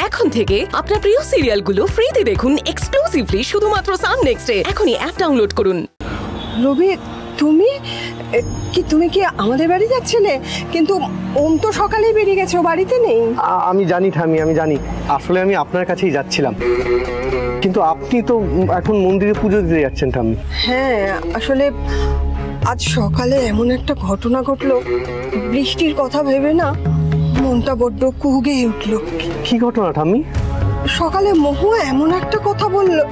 এখন থেকে আপনার প্রিয় সিরিয়ালগুলো ফ্রিতে দেখুন এক্সক্লুসিভলি শুধুমাত্র সান নেক্সটে। এখনই অ্যাপ ডাউনলোড করুন। রবি, তুমি কি আমাদের বাড়ি যাচ্ছিলে? কিন্তু ওম তো সকালেই বেরিয়ে গেছে, ও বাড়িতে নেই। আমি জানি ঠামি, আমি জানি। আসলে আমি আপনার কাছেই যাচ্ছিলাম, কিন্তু আপনি তো এখন মন্দিরে পুজো দিতে যাচ্ছেন ঠামি। হ্যাঁ, আসলে আজ সকালে এমন একটা ঘটনা ঘটলো, বৃষ্টির কথা ভেবে না মনটা বড্ড কুহুগে উঠলো। কি ঘটনা ঠামি? সকালে মহুয়া এমন একটা কথা বললো।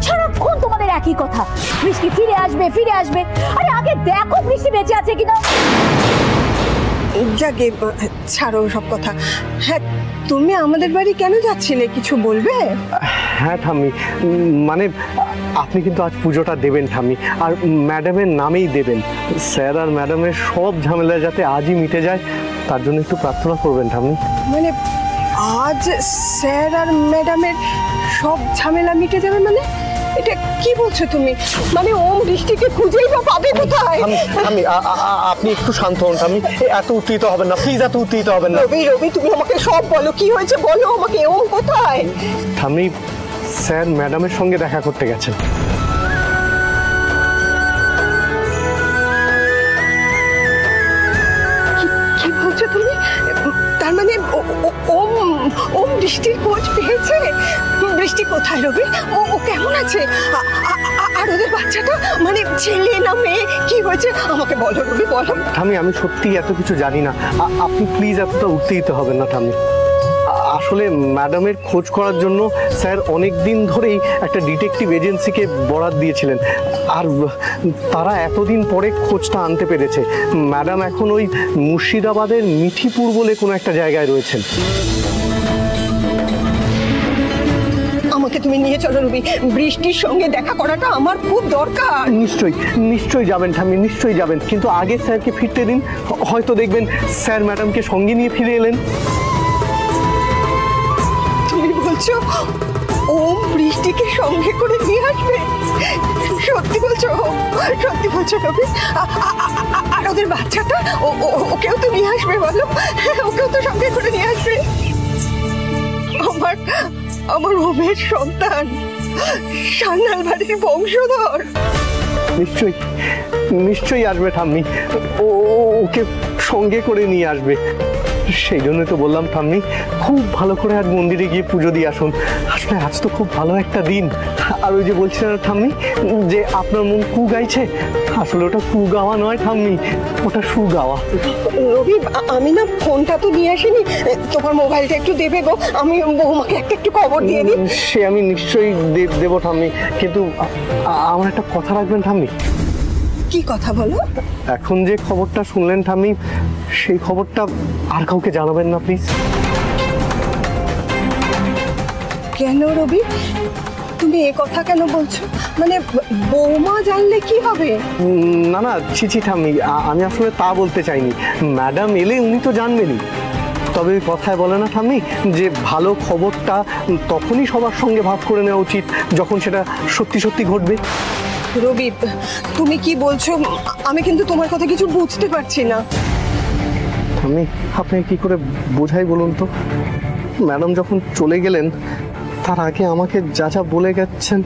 সারাক্ষণ তোমাদের একই কথা, বৃষ্টি ফিরে আসবে ফিরে আসবে। আরে আগে দেখো বৃষ্টি বেঁচে আছে কিনা। যাকে ছাড়ো সব কথা। হ্যাঁ, তুমি আমাদের বাড়ি কেন যাচ্ছিলে, কিছু বলবে? হ্যাঁ ঠামি, মানে আপনি কিন্তু আজ পুজোটা দেবেন ঠামি, আর ম্যাডামের নামেই দেবেন। স্যার আর ম্যাডামের সব ঝামেলা যাতে আজই মিটে যায়, তার জন্য একটু প্রার্থনা করবেন ঠামি। মানে আজ স্যার আর ম্যাডামের সব ঝামেলা মিটে যাবে? মানে এটা কি বলছো তুমি? মানে ওম বৃষ্টিকে খুঁজেই বা পাবে কোথায়? আপনি একটু শান্ত হন ঠামি, এত উত্তেজিত হবেন না প্লিজ, এত উত্তেজিত হবেন না। রবি, তুমি আমাকে সব বলো, কি হয়েছে বলো আমাকে। ওম কোথায়? ঠামি, স্যার ম্যাডামের সঙ্গে দেখা করতে গেছেন। কি বলছো তুমি? তার মানে ওম বৃষ্টির খোঁজ পেয়েছে? বৃষ্টি কোথায় রবি? ও কেমন আছে? আর ওদের বাচ্চাটা, মানে ছেলে না মেয়ে, কি হয়েছে আমাকে বলো রবি, বলো। ঠামি, আমি সত্যি এত কিছু জানি না, আপনি প্লিজ এতটা উত্তেজিত হবেন না ঠামি। আসলে ম্যাডামের খোঁজ করার জন্য স্যার অনেক দিন ধরেই একটা ডিটেকটিভ এজেন্সিকে বরাদ দিয়েছিলেন, আর তারা এতদিন পরে খোঁজটা আনতে পেরেছে। ম্যাডাম এখন ওই মুর্শিদাবাদের মিঠিপুর বলে কোনো একটা জায়গায় রয়েছেন। আমাকে তুমি নিয়ে চলো রবি, বৃষ্টির সঙ্গে দেখা করাটা আমার খুব দরকার। নিশ্চয়ই যাবেন ঠামি, নিশ্চয়ই যাবেন, কিন্তু আগে স্যারকে ফিরতে দিন, হয়তো দেখবেন স্যার ম্যাডামকে সঙ্গে নিয়ে ফিরে এলেন। তুমি বলছো ওম বৃষ্টিকে সঙ্গে করে নিয়ে আসবে? সত্যি বলছো? সত্যি বলছো রবি? আর ওদের বাচ্চাটা, ওকেও তো নিয়ে আসবে বলো? ওকেও তো সঙ্গে করে নিয়ে আসবে। আমার ওমের সন্তান, সান্যাল বাড়ির বংশধর। নিশ্চয়ই আসবে ঠাম্মি, ওকে সঙ্গে করে নিয়ে আসবে। সেই জন্য তো বললাম ঠাম্মি, খুব ভালো করে আজ মন্দিরে গিয়ে পুজো দিয়ে আসুন। আসলে আজ তো খুব ভালো একটা দিন। আর ওই যে বলছিলেন ঠাম্মি যে আপনার মন কু গাইছে, আসলে ওটা কু গাওয়া নয় ঠাম্মি, ওটা সু গাওয়া। রবি, আমি না ফোনটা তো নিয়ে আসিনি, তোমার মোবাইলটা একটু দেবে গো, আমি বৌমাকে একটু খবর দিয়ে দিই। সে আমি নিশ্চয়ই দেবো ঠাম্মি, কিন্তু আমার একটা কথা রাখবেন ঠাম্মি। কি কথা বলো? এখন যে খবরটা শুনলেন ঠাম্মি, সেই খবরটা আর কাউকে জানাবেন না প্লিজ। কেন রবি, তুমি এ কথা কেন বলছো? মানে বৌমা জানলে কি হবে? না ছি ঠাম্মি, আমি আসলে তা বলতে চাইনি। ম্যাডাম এলে উনি তো জানবেনই, তবে ওই কথায় বলে না ঠাম্মি যে ভালো খবরটা তখনই সবার সঙ্গে ভাগ করে নেওয়া উচিত যখন সেটা সত্যি ঘটবে। রবি, তুমি কি বলছো? আমি কিন্তু তোমার কথা কিছু বুঝতে পারছি না। আমি আপনাকে কি করে বোঝাই বলুন তো? ম্যাডাম যখন চলে গেলেন তার আগে আমাকে যা বলে গেছেন।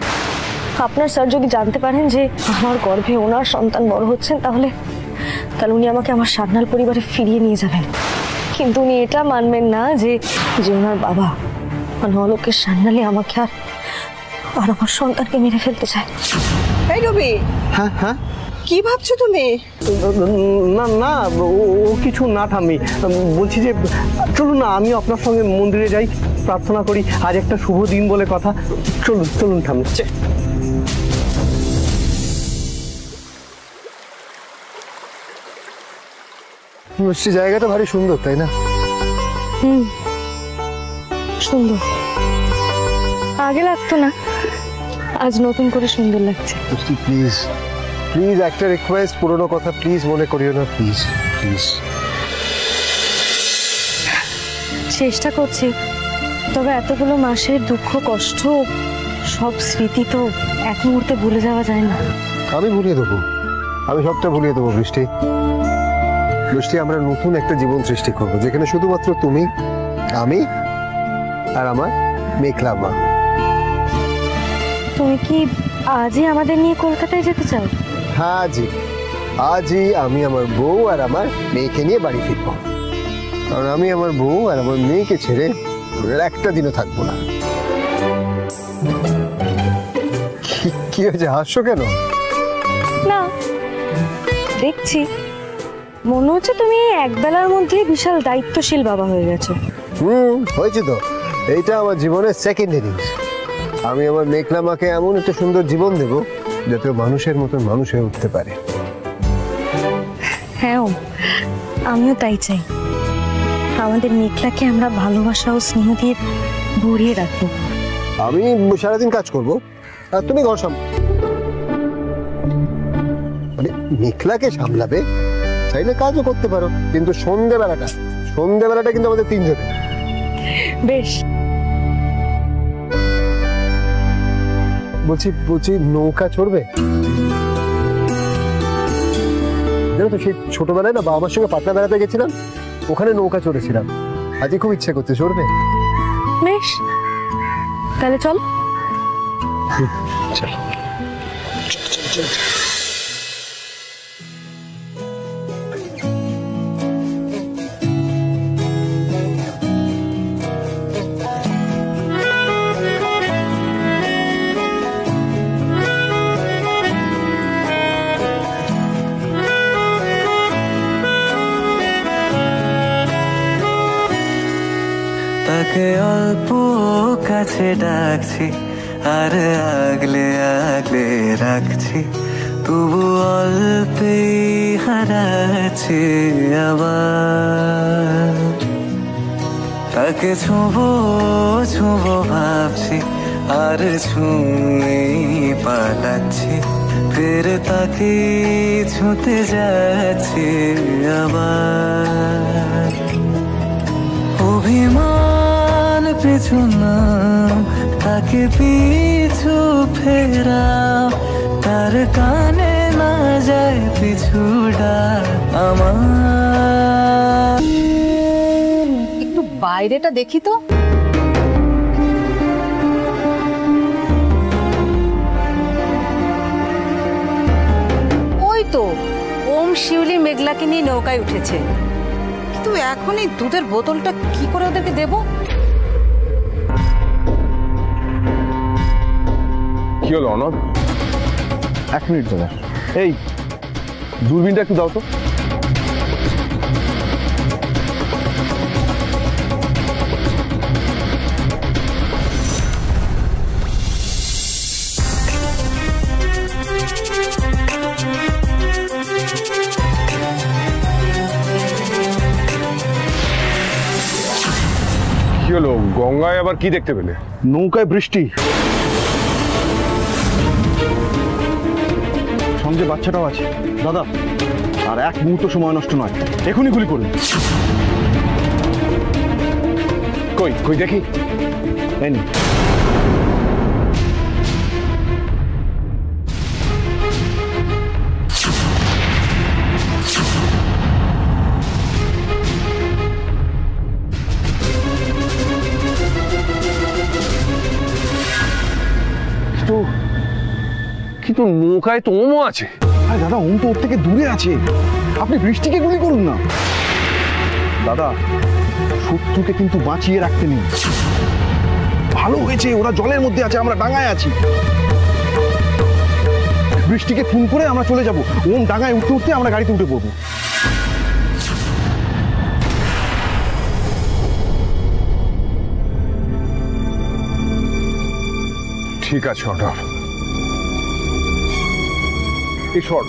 আপনার স্যার যদি জানতে পারেন যে আমার গর্ভে ওনার সন্তান বড় হচ্ছেন, তাহলে উনি আমাকে আমার সান্যাল পরিবারে ফিরিয়ে নিয়ে যাবেন। কিন্তু উনি এটা মানবেন না যে ওনার বাবা মানে অলোকের সান্যালে আমাকে আর আমার সন্তানকে মেরে ফেলতে চায়। এই রবি, হ্যাঁ কি ভাবছো তুমি? না ও কিছু না ঠাম্মি, বলছি যে চলুন না আমি আপনার সঙ্গে মন্দিরে যাই, প্রার্থনা করি, আজ একটা শুভ দিন বলে কথা। চলুন ঠাম্মি। মিষ্টি, জায়গাটা ভারী সুন্দর তাই না? সুন্দর, আগে লাগতো না, আজ নতুন করে সুন্দর লাগছে। প্লিজ একটা রিকোয়েস্ট, পুরনো কথা প্লিজ মনে করিও না, প্লিজ। চেষ্টা করছি, তবে এতগুলো মাসের দুঃখ কষ্ট সব স্মৃতি তো এক মুহূর্তে ভুলে যাওয়া যায় না। আমি ভুলিয়ে দেবো, আমি সবটা ভুলিয়ে দেবো বৃষ্টি। আমরা নতুন একটা জীবন সৃষ্টি করবো, যেখানে শুধুমাত্র তুমি, আমি আর আমার মেঘলা মা। তুমি কি আজই আমাদের নিয়ে কলকাতায় যেতে চাও? হ্যাঁ জি, আজই আমি আমার বউ আর আমার মেয়েকে নিয়ে বাড়ি ফিরবো। কারণ আমি আমার বউ আর আমার মেয়েকে ছেড়ে একটা দিনও থাকবো না। কি হয়েছে, হাসছো কেন? না, দেখছি মনে হচ্ছে তুমি একবেলার মধ্যে বিশাল দায়িত্বশীল বাবা হয়ে গেছো। হয়েছে তো। এইটা আমার জীবনের সেকেন্ড ইনিংস। আমি আমার মেঘলা মাকে এমন একটা সুন্দর জীবন দেব যাতে মানুষের মতন মানুষ হয়ে উঠতে পারে। হ্যাঁ, আমিও তাই চাই। আমাদের মেঘলাকে আমরা ভালোবাসা ও স্নেহ দিয়ে ভরিয়ে রাখবো। আমি সারাদিন কাজ করব আর তুমি ঘর মানে মেঘলাকে সামলাবে, চাইলে কাজও করতে পারো, কিন্তু সন্ধ্যেবেলাটা কিন্তু আমাদের তিনজনে। বেশ, বলছি নৌকা চড়বে? জানো তো সেই ছোটবেলায় না বাবার সঙ্গে পাটনা বেড়াতে গেছিলাম, ওখানে নৌকা চড়েছিলাম। আজকে খুব ইচ্ছে করছে, চড়বে? বেশ, তাহলে চলো। চলো। তাকে অল্প কাছে ডাকছি আর আগলে আগলে রাখছি, তবু অল্পে হারাচ্ছি আবার। তাকে ছোঁবো ছোঁবো ভাবছি আর ছুঁয়ে পালাচ্ছি, ফের তাকে ছুঁতে যাচ্ছি আবার। অভিমান পিছু নাম, তাকে পিছু ফেরাও, তার কানে না যায় পিছু ডাক আমার। একটু বাইরেটা দেখি তো। ওই তো ওম শিউলি মেঘলাকে নিয়ে নৌকায় উঠেছে, কিন্তু এখন এই দুধের বোতলটা কি করে ওদেরকে দেব? কি হলো অনব? 1 মিনিট দাদা, এই দূরবীনটা একটু দাও তো। কি হলো, গঙ্গায় আবার কি দেখতে পেলে? নৌকায় বৃষ্টি, সঙ্গে বাচ্চাটাও আছে। দাদা, আর 1 মুহূর্ত সময় নষ্ট নয়, এখনই গুলি করুন। কই কই দেখি। এই নিন। কিন্তু নৌকায় তো ওমও আছে। আরে দাদা, ওম তো ওর থেকে দূরে আছে, আপনি বৃষ্টিকে গুলি করুন না। দাদা, শত্রুকে কিন্তু বাঁচিয়ে রাখতে নেই। ভালো হয়েছে ওরা জলের মধ্যে আছে, আমরা ডাঙায় আছি। বৃষ্টিকে ফোন করে আমরা চলে যাব। ওম ডাঙায় উঠতে উঠতে আমরা গাড়িতে উঠে পড়বো। ঠিক আছে অর্ডার। এই শর্ট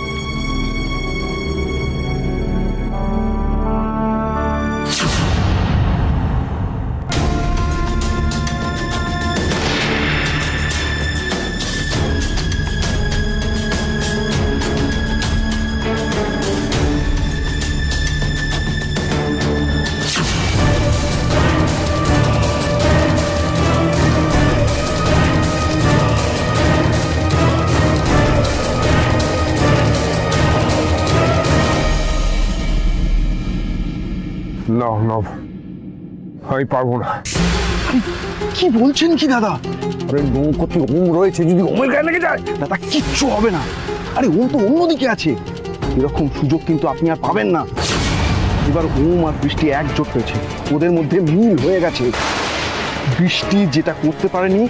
না, আমি পারবো না। কি বলছেন কি দাদা? আরে নৌকোতে ওম রয়েছে, যদি ওমের গায়ে লেগে যায় দাদা কিচ্ছু হবে না। আরে ওম তো অন্যদিকে আছে, এরকম সুযোগ কিন্তু আপনি আর পাবেন না। এবার ওম আর বৃষ্টি একজোট হয়েছে, ওদের মধ্যে মিল হয়ে গেছে। বৃষ্টি যেটা করতে পারেনি,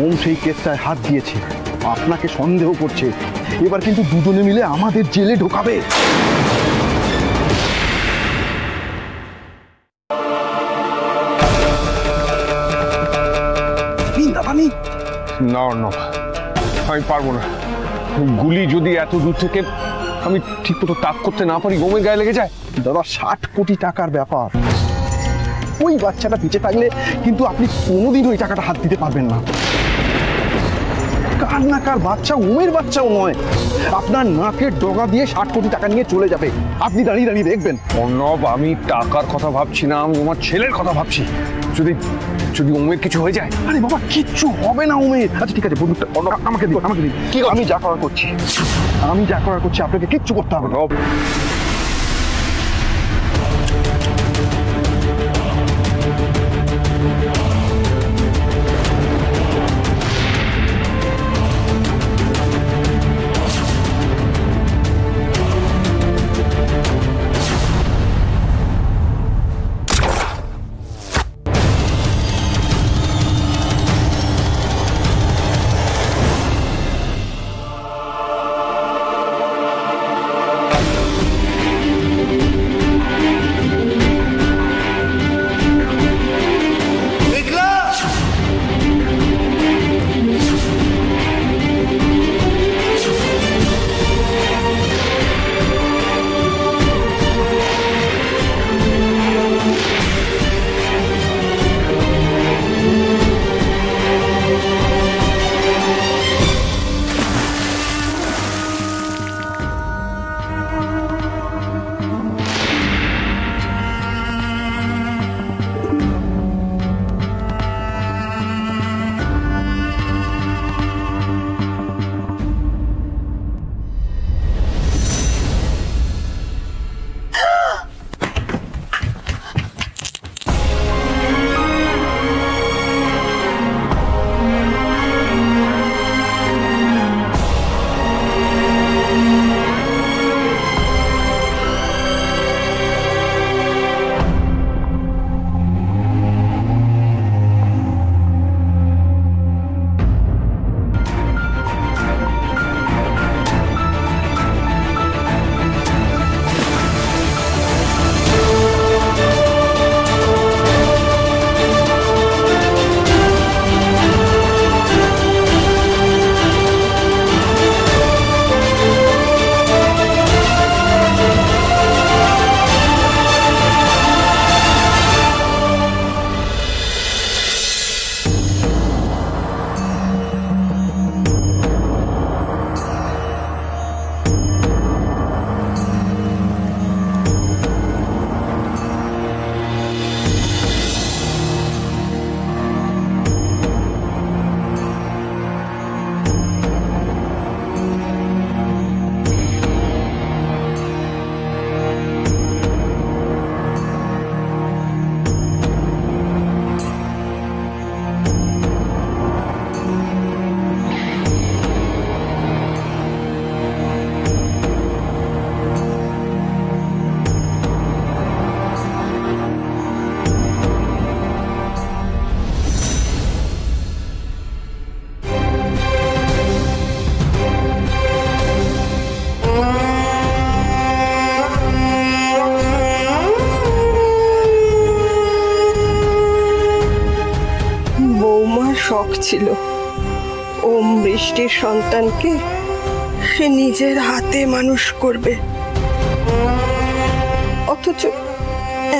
ওম সেই কেসটায় হাত দিয়েছে, আপনাকে সন্দেহ করছে। এবার কিন্তু দুজনে মিলে আমাদের জেলে ঢোকাবে। না না, আমি পারবো না। গুলি যদি এত দূর থেকে আমি ঠিক মতো তাক করতে না পারি, ওমের গায়ে লেগে যায়। দাদা 60 কোটি টাকার ব্যাপার, ওই বাচ্চাটা বেঁচে থাকলে কিন্তু আপনি কোনোদিন ওই টাকাটা হাত দিতে পারবেন না। কার না কার বাচ্চা, ওমের বাচ্চাও নয়। আপনার নাকের ডগা দিয়ে 60 কোটি টাকা নিয়ে চলে যাবে, আপনি দাঁড়িয়ে দাঁড়িয়ে দেখবেন। অর্ণব, আমি টাকার কথা ভাবছি না, আমি আমার ছেলের কথা ভাবছি। যদি যদি ওমের কিছু হয়ে যায়। আরে বাবা কিচ্ছু হবে না ওমের। আচ্ছা ঠিক আছে, বন্ধুটা আমাকে দিন, আমাকে দিন। কি আমি যা করার করছি, আমি যা করার করছি, আপনাকে কিচ্ছু করতে হবে না। শখ ছিল ওম বৃষ্টির সন্তানকে সে নিজের হাতে মানুষ করবে, অথচ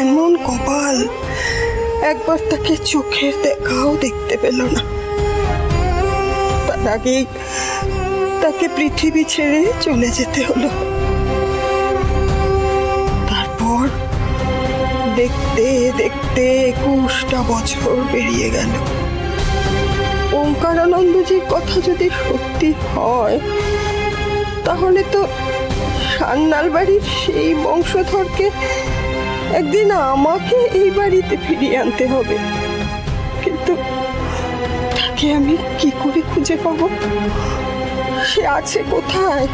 এমন কপাল, একবার তাকে চোখের দেখাও দেখতে পেল না। তার আগেই তাকে পৃথিবী ছেড়ে চলে যেতে হলো। তারপর দেখতে দেখতে 21টা বছর বেরিয়ে গেল। ওঙ্কারানন্দজির কথা যদি সত্যি হয়, তাহলে তো সান্যাল বাড়ির সেই বংশধরকে একদিন আমাকে এই বাড়িতে ফিরিয়ে আনতে হবে। কিন্তু ওকে আমি কি করে খুঁজে পাবো? সে আছে কোথায়?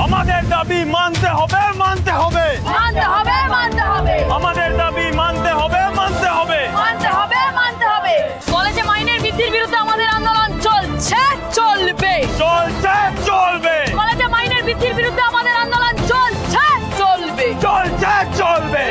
আমাদের দাবি মানতে হবে, মানতে হবে, মানতে হবে, মানতে হবে, আমাদের দাবি মানতে হবে, মানতে হবে, মানতে হবে, মানতে হবে। কলেজে মাইনের বৃদ্ধির বিরুদ্ধে আমাদের আন্দোলন চলছে, চলবে, চলছে, চলবে, কলেজে মাইনের বৃদ্ধির বিরুদ্ধে আমাদের আন্দোলন চলছে, চলবে, চলছে, চলবে।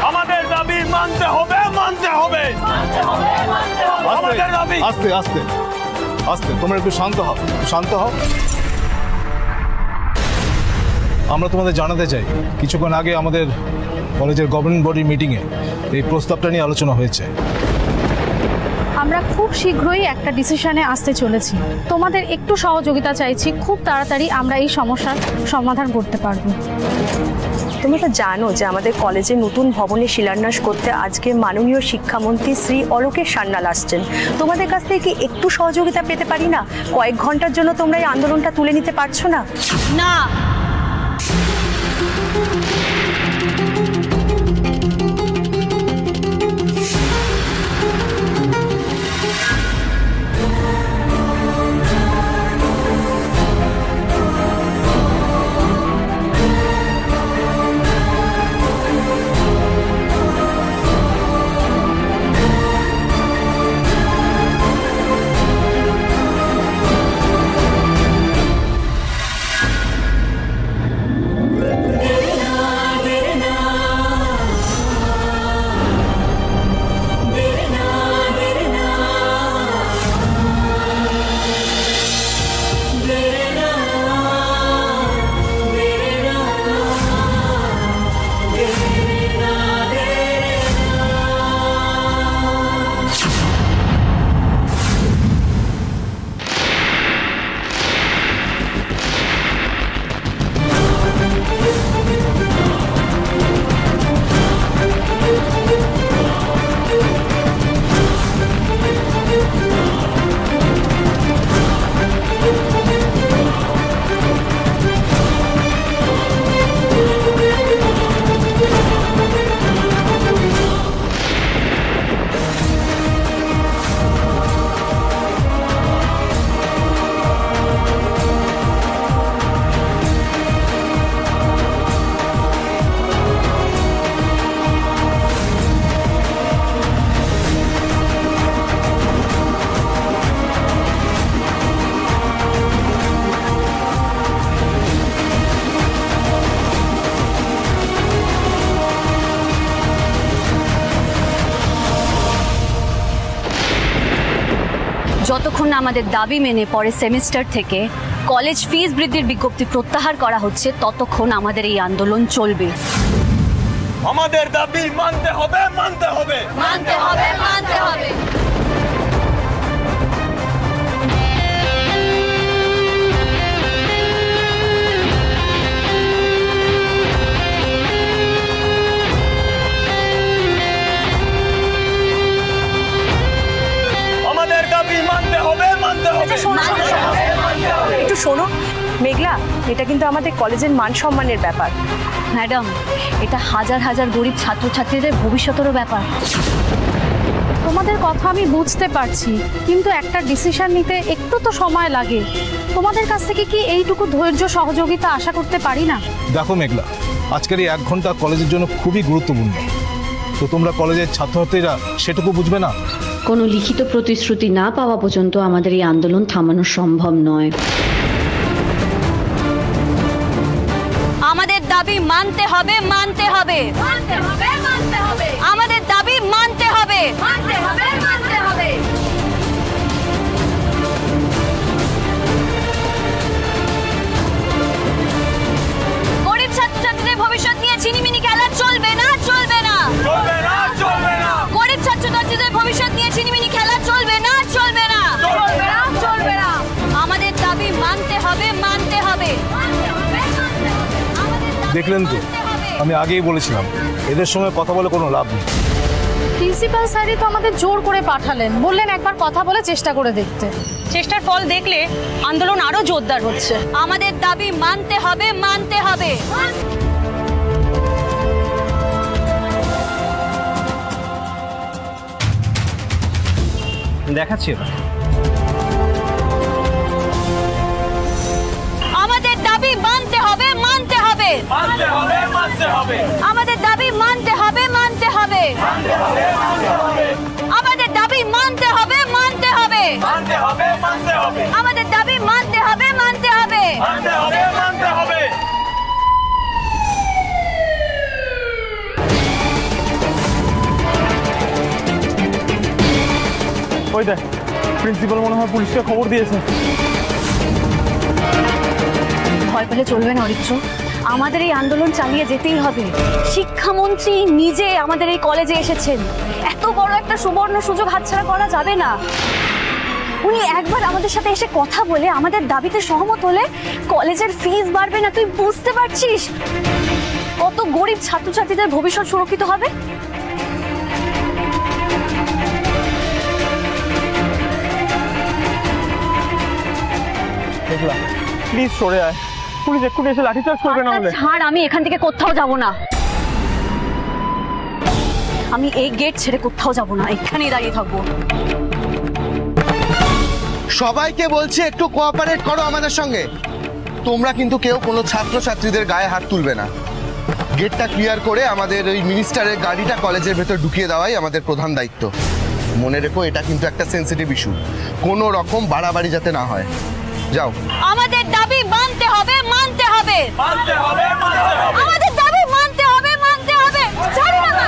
আমাদের দাবি মানতে হবে, মানতে হবে, আমাদের দাবি। আস্তে আস্তে আস্তে, তোমরা একটু শান্ত হও, শান্ত হও। আমরা তোমাদের জানাতে চাই, কিছুক্ষণ আগে আমাদের কলেজের গভর্নিং বডি মিটিংয়ে এই প্রস্তাবটা নিয়ে আলোচনা হয়েছে। আমরা খুব শীঘ্রই একটা ডিসিশনে আসতে চলেছি। তোমাদের একটু সহযোগিতা চাইছি, খুব তাড়াতাড়ি আমরা এই সমস্যার সমাধান করতে পারবো। তোমরা তো জানো যে আমাদের কলেজে নতুন ভবনে শিলান্যাস করতে আজকে মাননীয় শিক্ষামন্ত্রী শ্রী অলোকেশ সান্যাল আসছেন। তোমাদের কাছ থেকে কি একটু সহযোগিতা পেতে পারি না? কয়েক ঘন্টার জন্য তোমরা এই আন্দোলনটা তুলে নিতে পারছো না? না, যতক্ষণ না আমাদের দাবি মেনে পরের সেমিস্টার থেকে কলেজ ফিস বৃদ্ধির বিজ্ঞপ্তি প্রত্যাহার করা হচ্ছে, ততক্ষণ আমাদের এই আন্দোলন চলবে। আমাদের দাবি মানতে হবে, মানতে হবে, মানতে হবে, মানতে হবে। আমাদের দাবি মানতে হবে, মানতে হবে, একটু শোনো মেঘলা, এটা কিন্তু আমাদের কলেজের মান সম্মানের ব্যাপার। ম্যাডাম, এটা হাজার হাজার গরিব ছাত্রছাত্রীদের ভবিষ্যতেরও ব্যাপার। তোমাদের কথা আমি বুঝতে পারছি, কিন্তু একটা ডিসিশন নিতে একটু তো সময় লাগে। তোমাদের কাছ থেকে কি এইটুকু ধৈর্য সহযোগিতা আশা করতে পারি না? দেখো মেঘলা, আজকের এই 1 ঘন্টা কলেজের জন্য খুবই গুরুত্বপূর্ণ। তো তোমরা কলেজের ছাত্রছাত্রীরা সেটুকু বুঝবে না? কোনো লিখিত প্রতিশ্রুতি না পাওয়া পর্যন্ত আমাদের এই আন্দোলন থামানো সম্ভব নয়। আমাদের দাবি মানতে হবে, মানতে হবে, মানতে হবে, মানতে হবে, আমাদের দাবি মানতে হবে, মানতে হবে, মানতে হবে। গরিব ছাত্রছাত্রীদের ভবিষ্যৎ নিয়ে ছিনিমিনি খেলা চলবে না, চলবে না, চলবে না, চলবে না, গরিব ছাত্রছাত্রীদের ভবিষ্যৎ নিয়ে ছিনিমিনি খেলা চলবে না, চলবে না, চলবে না, চলবে না। আমাদের দাবি মানতে হবে, মানতে হবে, মানতে হবে, মানতে হবে। দেখলেন তো, আমি আগেই বলেছিলাম এদের সঙ্গে কথা বলে কোনো লাভ নেই। প্রিন্সিপাল স্যারই তো আমাদের জোর করে পাঠালেন, বললেন একবার কথা বলে চেষ্টা করে দেখতে। চেষ্টার ফল দেখলে আন্দোলন আরো জোরদার হচ্ছে। আমাদের দাবি মানতে হবে, মানতে হবে। দেখাচ্ছি আমাদের দাবি মানতে হবে, মানতে হবে, মানতে হবে, মানতে হবে। আমাদের দাবি মানতে হবে, মানতে হবে, আমাদের দাবি মানতে হবে, মানতে হবে, মানতে হবে, মানতে হবে, আমাদের দাবি মানতে হবে, মানতে হবে, মানতে হবে, মানতে হবে। ওই দেখ, প্রিন্সিপাল মনে হয় পুলিশকে খবর দিয়েছে। ভয় পেলে চলবে না অরিত্র, আমাদের এই আন্দোলন চালিয়ে যেতেই হবে। শিক্ষামন্ত্রী নিজে আমাদের এই কলেজে এসেছেন, এত বড় একটা সুবর্ণ সুযোগ হাতছাড়া করা যাবে না। উনি একবার আমাদের সাথে এসে কথা বলে আমাদের দাবিতে সহমত হলে কলেজের ফিস বাড়বে না। তুই বুঝতে পারছিস কত গরিব ছাত্রছাত্রীদের ভবিষ্যৎ সুরক্ষিত হবে? প্লিজ সরে আয়, পুলিশ এক্ষুনি এসে লাঠিচার্জ করবে না হলে। ছাড়, আমি এখান থেকে কোথাও যাব না। আমি এই গেট ছেড়ে কোথাও যাব না, এখানেই দাঁড়িয়ে থাকবো। সবাইকে বলছি একটু কোঅপারেট করো আমাদের সঙ্গে। তোমরা কিন্তু কেউ কোনো ছাত্রছাত্রীদের গায়ে হাত তুলবে না। গেটটা ক্লিয়ার করে আমাদের ওই মিনিস্টারের গাড়িটা কলেজের ভেতর ঢুকিয়ে দেওয়াই আমাদের প্রধান দায়িত্ব। মনে রেখো, এটা কিন্তু একটা সেন্সিটিভ ইস্যু, কোনো রকম বাড়াবাড়ি যাতে না হয়। যাও। আমাদের দাবি মানতে হবে, মানতে হবে, মানতে হবে, মানতে হবে, আমাদের দাবি মানতে হবে, মানতে হবে। ছাড়ো না।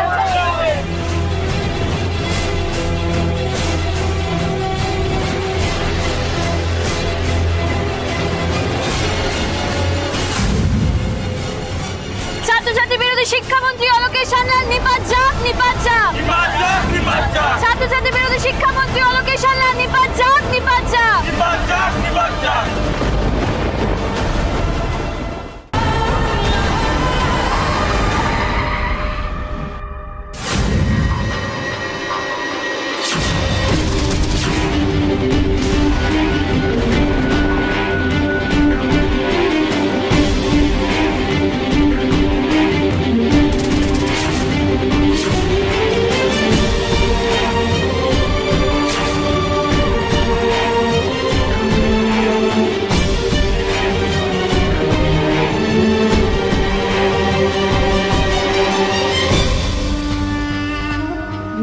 ছাত্রছাত্রী বিরোধী শিক্ষামন্ত্রী অলোকেশ সান্যাল নিপাত যাক, নিপাত যাক, নিপাত যাক, নিপাত যাক। ছাত্রছাত্রী বিরোধী শিক্ষামন্ত্রী অলোকেশ সান্যাল নিপাত যাক, নিপাত যাক, নিপাত যাক, নিপাত যাক।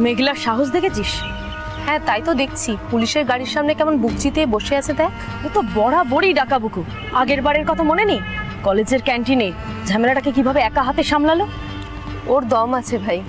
মেঘলার সাহস দেখেছিস? হ্যাঁ তাই তো দেখছি, পুলিশের গাড়ির সামনে কেমন বুক চিতিয়ে বসে আছে দেখ। ও তো বরাবরই ডাকাবুকু। আগের বারের কথা মনে নেই? কলেজের ক্যান্টিনে ঝামেলাটাকে কিভাবে একা হাতে সামলালো। ওর দম আছে ভাই।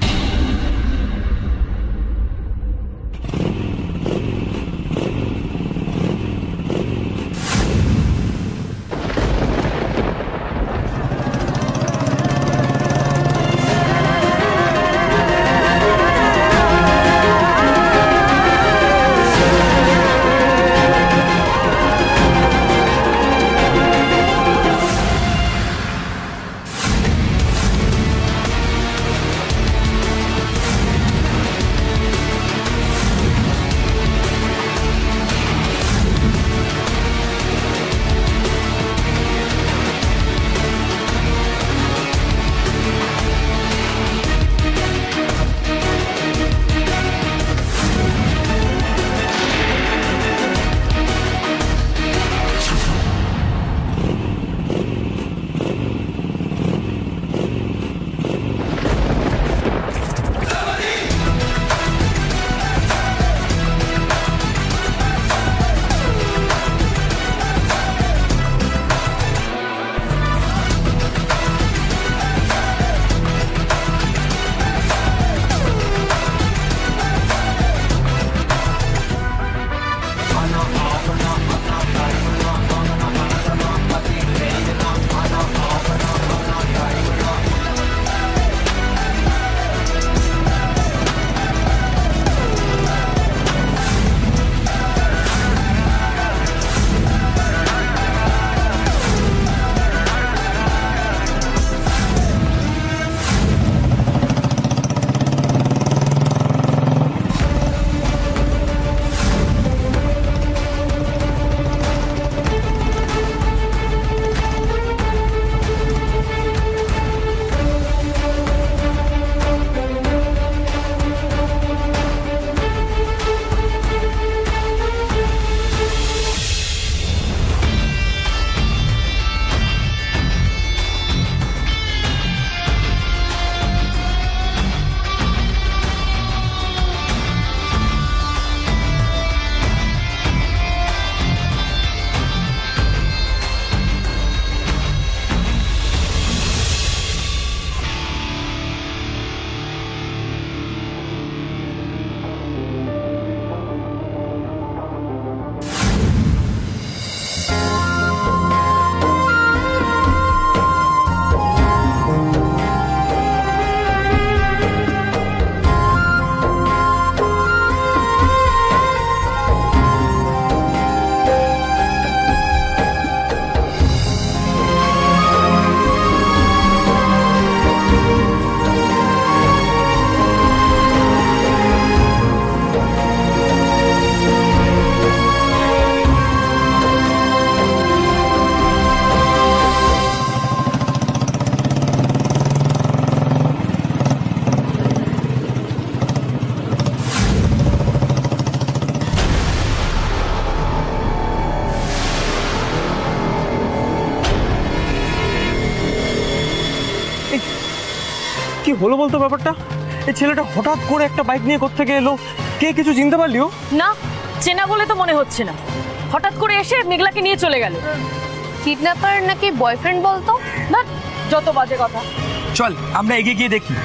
হলো বলতো ব্যাপারটা? এই ছেলেটা হঠাৎ করে একটা বাইক নিয়ে কোত্থেকে এলো, কে কিছু চিনতে পারলিও? না, চেনা বলে তো মনে হচ্ছে না। হঠাৎ করে এসে মেঘলাকে নিয়ে চলে গেল। কিডন্যাপার নাকি বয়ফ্রেন্ড বলতো? না, যত বাজে কথা। চল আমরা এগিয়ে গিয়ে দেখি।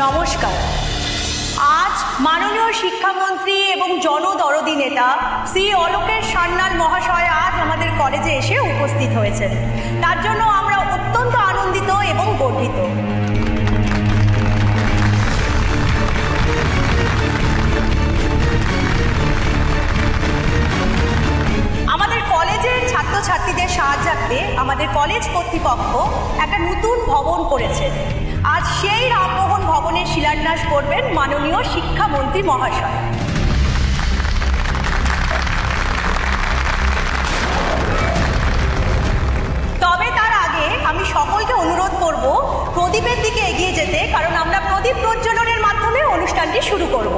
নমস্কার। আজ মাননীয় শিক্ষামন্ত্রী এবং জনদরদী নেতা শ্রী অলোকেশ সান্যাল মহাশয় আজ আমাদের কলেজে এসে উপস্থিত হয়েছেন। তার জন্য আমরা অত্যন্ত আনন্দিত এবং গর্বিত। আমাদের কলেজের ছাত্রছাত্রীদের সাহায্যার্থে আমাদের কলেজ কর্তৃপক্ষ একটা নতুন ভবন করেছে। আজ সেই রামমোহন ভবনের শিলান্যাস করবেন মাননীয় শিক্ষামন্ত্রী মহাশয়। তবে তার আগে আমি সকলকে অনুরোধ করব প্রদীপের দিকে এগিয়ে যেতে, কারণ আমরা প্রদীপ প্রজ্বলনের মাধ্যমে অনুষ্ঠানটি শুরু করব।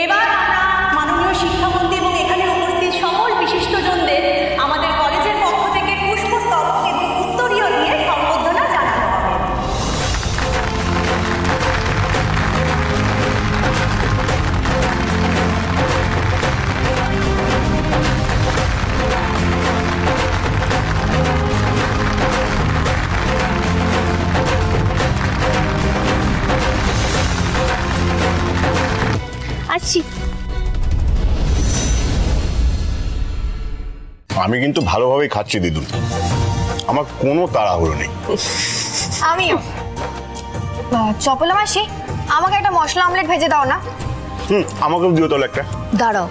এবার আমরা মাননীয় শিক্ষামন্ত্রী এবং এখানে উপস্থিত সকল বিশিষ্টজনদের আমাদের কলেজের পক্ষ থেকে পুষ্পস্তবক এবং উত্তরীয় দিয়ে সম্বর্ধনা জানানো হবে। আসছি। আমি কিন্তু ভালোভাবেই খাচ্ছি দিদুন, আমার কোনো তাড়াহুড়ো নেই। আমিও। চপলা মাসি, আমাকে একটা মশলা অমলেট ভেজে দাও না। আমাকেও দিও তাহলে একটা। দাঁড়াও,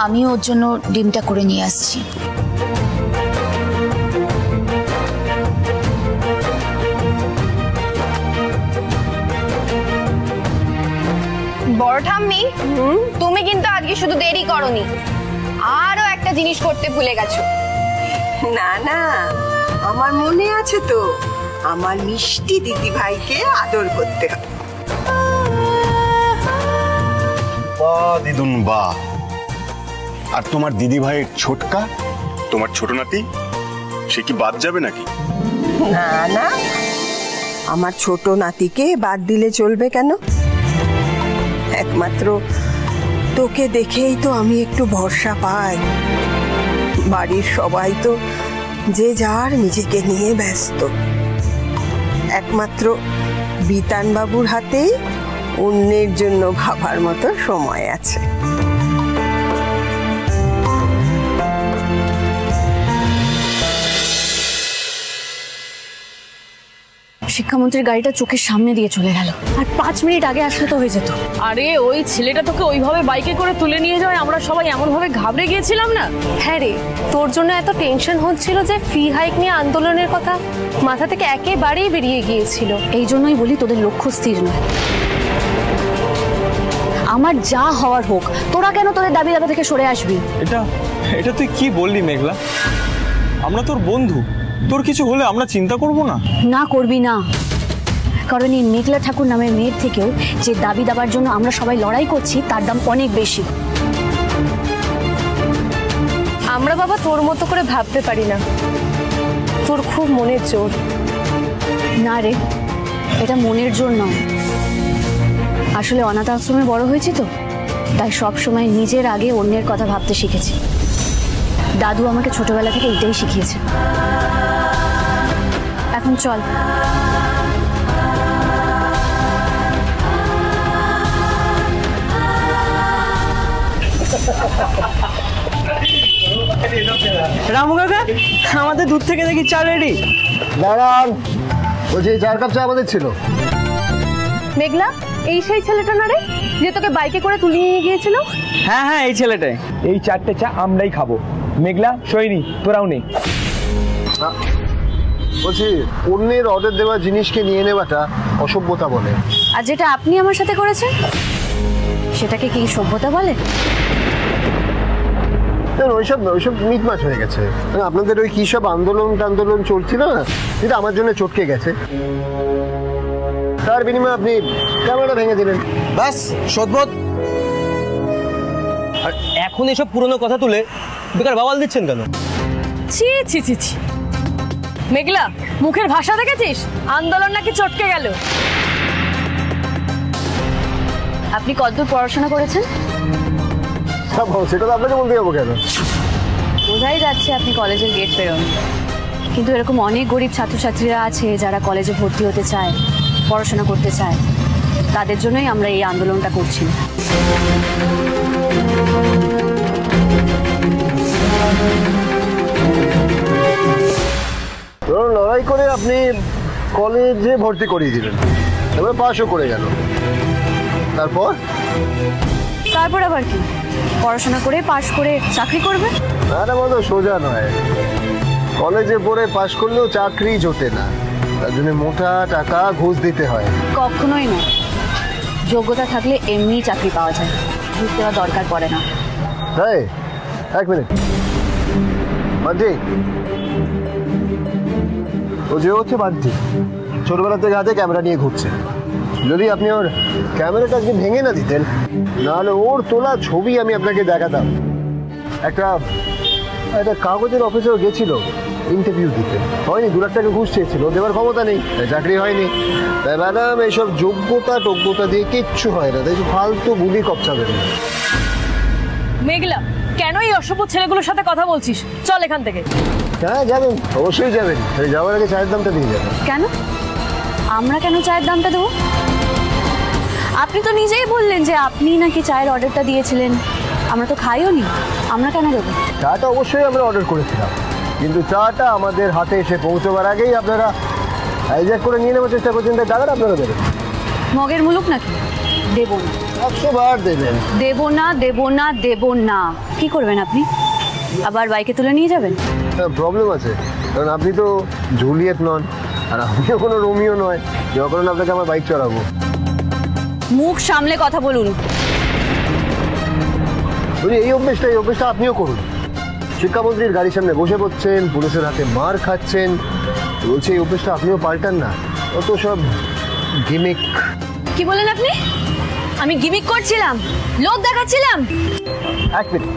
আমি ওর জন্য ডিমটা করে নিয়ে আসছি। ঠাম্মি, তুমি কিন্তু আজকে শুধু দেরি করনি, আরো একটা জিনিস করতে ভুলে গেছো। না না, আমার মনে আছে তো, আমার মিষ্টি দিদি ভাইকে আদর করতে হবে। বাহ দিদুন বাহ। আর তোমার দিদি ভাইয়ের ছোটকা, তোমার ছোট নাতি, সে কি বাদ যাবে নাকি? না না, আমার ছোট নাতিকে বাদ দিলে চলবে কেন? একমাত্র তোকে দেখেই তো আমি একটু ভরসা পাই। বাড়ির সবাই তো যে যার নিজেকে নিয়ে ব্যস্ত, একমাত্র বিতান বাবুর হাতেই অন্যের জন্য ভাবার মতো সময় আছে। শিক্ষামন্ত্রীর গাড়িটা চোখের সামনে দিয়ে চলে গেল, আর 5 মিনিট আগে আসলে তো হয়ে যেত। আরে ওই ছেলেটা তোকে ওইভাবে বাইকে করে তুলে নিয়ে যায়, আমরা সবাই এমনভাবে ঘাবড়ে গিয়েছিলাম না। হ্যাঁ রে, তোর জন্য এত টেনশন হচ্ছিল যে ফি হাইক নিয়ে আন্দোলনের কথা মাথা থেকে একেবারেই বেরিয়ে গিয়েছিল। এই জন্যই বলি তোদের লক্ষ্য স্থির নয়। আমার যা হওয়ার হোক, তোরা কেন তোদের দাবি দাবা থেকে সরে আসবি? এটা তুই কি বললি মেঘলা? আমরা তোর বন্ধু, তোর কিছু হলে আমরা চিন্তা করব না? না করবি না, কারণ এই মেঘলা ঠাকুর নামের মেয়ের থেকেও যে দাবি দাবার জন্য আমরা সবাই লড়াই করছি তার দাম অনেক বেশি। আমরা বাবা তোর মতো করে ভাবতে পারি না, তোর খুব মনের জোর। না রে, এটা মনের জোর নয়, আসলে অনাথ আশ্রমে বড় হয়েছি তো, তাই সব সময় নিজের আগে অন্যের কথা ভাবতে শিখেছি। দাদু আমাকে ছোটবেলা থেকে এটাই শিখিয়েছে। এখন চল। রামু কাকা, আমাদের দূর থেকে দেখি চা রেডি। দাঁড়ান, বলছি 4 কাপ চা আমাদের ছিল। মেঘলা, এই সেই ছেলেটা না রে যে তোকে বাইকে করে তুলে নিয়ে গিয়েছিল? হ্যাঁ হ্যাঁ, এই ছেলেটাই। এই 4টে চা আমরাই খাবো। মেঘলা, সৈনী, তোরাও নে। বলছি, অন্যের অর্ডার দেওয়া জিনিসকে নিয়ে নেওয়াটা অসভ্যতা বলে। আর যেটা আপনি আমার সাথে করেছেন সেটাকে কি সভ্যতা বলে? ওইসব মিটমাট হয়ে গেছে। আপনাদের ওই কি সব আন্দোলন চলছিল না, যেটা আমার জন্য চটকে গেছে, তার বিনিময়ে আপনি ক্যামেরাটা ভেঙে দিলেন, ব্যাস সদবোধ। আর এখন এসব পুরনো কথা তুলে বেকার বাওয়াল দিচ্ছেন কেন? ছি ছি ছি ছি, মেঘলা মুখের ভাষা দেখেছিস? আন্দোলন নাকি চটকে গেল। আপনি কতদূর পড়াশোনা করেছেন? সেটা তো আপনাকে বলতে যাবো কেন? বোঝাই যাচ্ছে আপনি কলেজের গেট পেরোন, কিন্তু এরকম অনেক গরিব ছাত্রছাত্রীরা আছে যারা কলেজে ভর্তি হতে চায়, পড়াশোনা করতে চায়। তাদের জন্যই আমরা এই আন্দোলনটা করছি। লড়াই করে আপনি কলেজে ভর্তি করিয়ে দিলেন, এবার পাশও করে গেল। তারপর আবার কি? পড়াশোনা করে পাশ করে চাকরি করবে? না বলো, সোজা নয়। কলেজে পড়ে পাশ করলেও চাকরি জোটে না, তার জন্য মোটা টাকা ঘুষ দিতে হয়। কখনোই না, যোগ্যতা থাকলে এমনি চাকরি পাওয়া যায়, ঘুষ দেওয়া দরকার পড়ে না। তাই? 1 মিনিট। বান্টি, ও যে হচ্ছে বান্টি, ছোটবেলা থেকে হাতে ক্যামেরা নিয়ে ঘুরছে। যদি আপনি ওর ক্যামেরাটা আজকে ভেঙে না দিতেন, নাহলে ওর তোলা ছবি আমি আপনাকে দেখাতাম। একটা কাগজের অফিসেও গেছিল ইন্টারভিউ দিতে, হয়নি, 2 লাখ টাকা ঘুষ চেয়েছিল, দেওয়ার ক্ষমতা নেই, চাকরি হয়নি। তাই ম্যাডাম, এইসব যোগ্যতা দিয়ে কিচ্ছু হয় না, তাই ফালতু বুলি কপচাবেন না। মেঘলা, কেন এই অসভ্য ছেলেগুলোর সাথে কথা বলছিস? চল এখান থেকে। হ্যাঁ যাবেন, অবশ্যই যাবেন। যাওয়ার আগে চায়ের দামটা দিয়ে যাবেন। কেন? আমরা কেন চায়ের দামটা দেবো? আপনি তো নিজেই বললেন যে আপনি নাকি চায়ের অর্ডারটা দিয়েছিলেন, আমরা তো খাইও নি, আমরা কেন দেবো? চাটা অবশ্যই আমরা অর্ডার করেছিলাম, কিন্তু চাটা আমাদের হাতে এসে পৌঁছবার আগেই আপনারা হাইজ্যাক করে নিয়ে নেওয়ার চেষ্টা করছেন, তাই টাকাটা আপনারা দেবেন। মগের মুলুক নাকি? দেবো না। 100 বার দেবেন। দেবো না, দেবো না, দেবো না। কি করবেন আপনি? আবার বাইকে তুলে নিয়ে যাবেন? প্রবলেম আছে, কারণ আপনি তো জুলিয়েট নন, আর আমিও কোনো রোমিও নয়, যখন আপনাকে আমার বাইক চড়াবো। মুখ সামলে কথা বলুন। এই অভ্যেসটা আপনিও করুন। শিক্ষামন্ত্রীর গাড়ির সামনে বসে পড়ছেন, পুলিশের হাতে মার খাচ্ছেন, বলছে এই অভ্যেসটা আপনিও পাল্টান না। অত সব গিমিক। কি বলেন আপনি? আমি গিমিক করছিলাম, লোক দেখাচ্ছিলাম? এক মিনিট,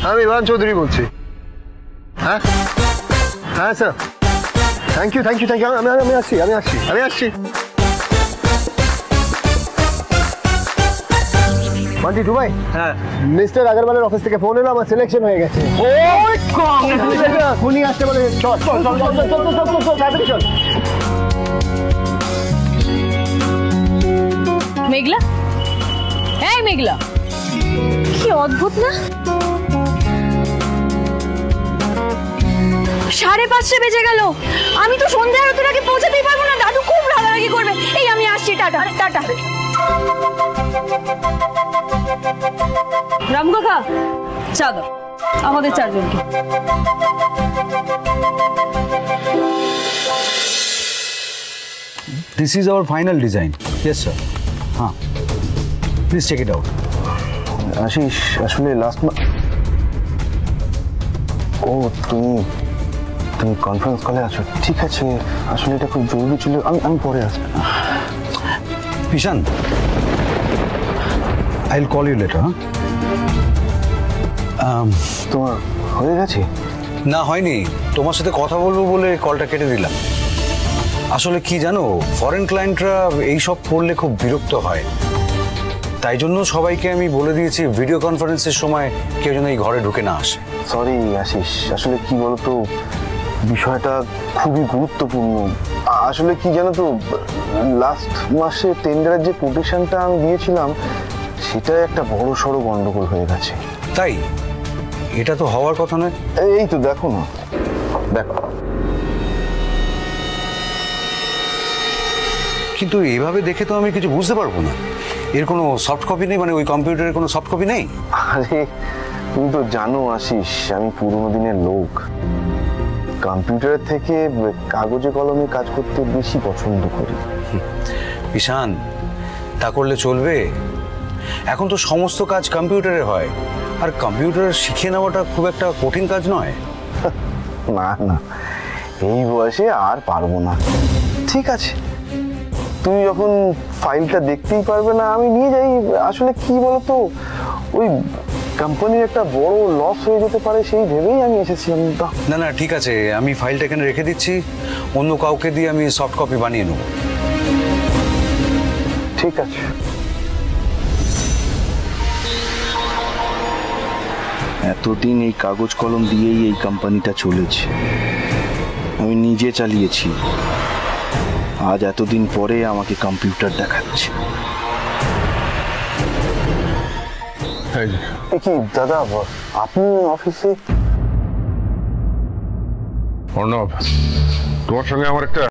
আমি ইমরান চৌধুরী বলছি। হ্যাঁ হ্যাঁ স্যার, থ্যাংক ইউ। আমি আসছি। মান্টি টু ভাই, হ্যাঁ, মিস্টার আগরওয়ালের অফিস থেকে ফোন এলো, আমার সিলেকশন হয়ে গেছে। উনি আসতে বলে চল। মেঘলা, হ্যাঁ মেঘলা, কি অদ্ভুত না? 5:30 বেজে গেল, আমি তো সন্ধ্যা আরতির আগে পৌঁছাতেই পারবো না। দাদু খুব রাগারাগি করবে। এই আমি আসছি, টাটা। রাম কাকা, চা দাও আমাদের চারজনকে। This is our final design. Yes, sir. हाँ, please check it out. Ashis, আসলে তুমি কনফারেন্স কলে আছো? ঠিক আছে, আসলে এটা খুব জরুরি ছিল, আমি পরে আসবো। Ishan, I'll call you later. তোমার হয়ে গেছে? না, হয়নি। তোমার সাথে কথা বলবো বলে কলটা কেটে দিলাম। আসলে কি জানো, ফরেন ক্লায়েন্টরা এইসব করলে খুব বিরক্ত হয়, তাই জন্য সবাইকে আমি বলে দিয়েছি ভিডিও কনফারেন্সের সময় কেউ যেন এই ঘরে ঢুকে না আসে। সরি আশিস, আসলে কি বলতো, বিষয়টা খুবই গুরুত্বপূর্ণ। আসলে কি জানো তো, লাস্ট মাসে টেন্ডারের যে কোটেশনটা আমি দিয়েছিলাম, সেটা একটা বড় সড়ো গন্ডগোল হয়ে গেছে। তাই? এটা তো হওয়ার কথা নয়। এই তো দেখো না, দেখো। কিন্তু এভাবে দেখে তো আমি কিছু বুঝতে পারবো না। এর কোনো সফট কপি নেই? মানে ওই কম্পিউটারের কোনো সফট কপি নেই? আরে তুমি তো জানো আশিস, আমি পুরোনো দিনের লোক। কম্পিউটারের থেকে কাগজে কলমে কাজ করতে বেশি পছন্দ করি। ঈশান, তা করলে চলবে? এখন তো সমস্ত কাজ কম্পিউটারে হয়, আর কম্পিউটার শিখে নেওয়াটা খুব একটা কঠিন কাজ নয়। না, এই বয়সে আর পারবো না। ঠিক আছে, তুমি যখন ফাইলটা দেখতেই পারবে না, আমি নিয়ে যাই। আসলে কি বলতো, ওই কোম্পানির একটা বড় লস হয়ে যেতে পারে, সেই ভেবেই আমি এসেছিলাম। না, ঠিক আছে, আমি ফাইলটা এখানে রেখে দিচ্ছি, অন্য কাউকে দিয়ে আমি সফট কপি বানিয়ে নেব। ঠিক আছে। এতদিন এই কাগজ কলম দিয়েই এই কোম্পানিটা চলেছে, আমি নিজে চালিয়েছি। আজ এতদিন পরে আমাকে কম্পিউটার দেখাচ্ছে। কি দাদা, আপনি অফিসে? অর্ণব, তোমার সঙ্গে আমার একটা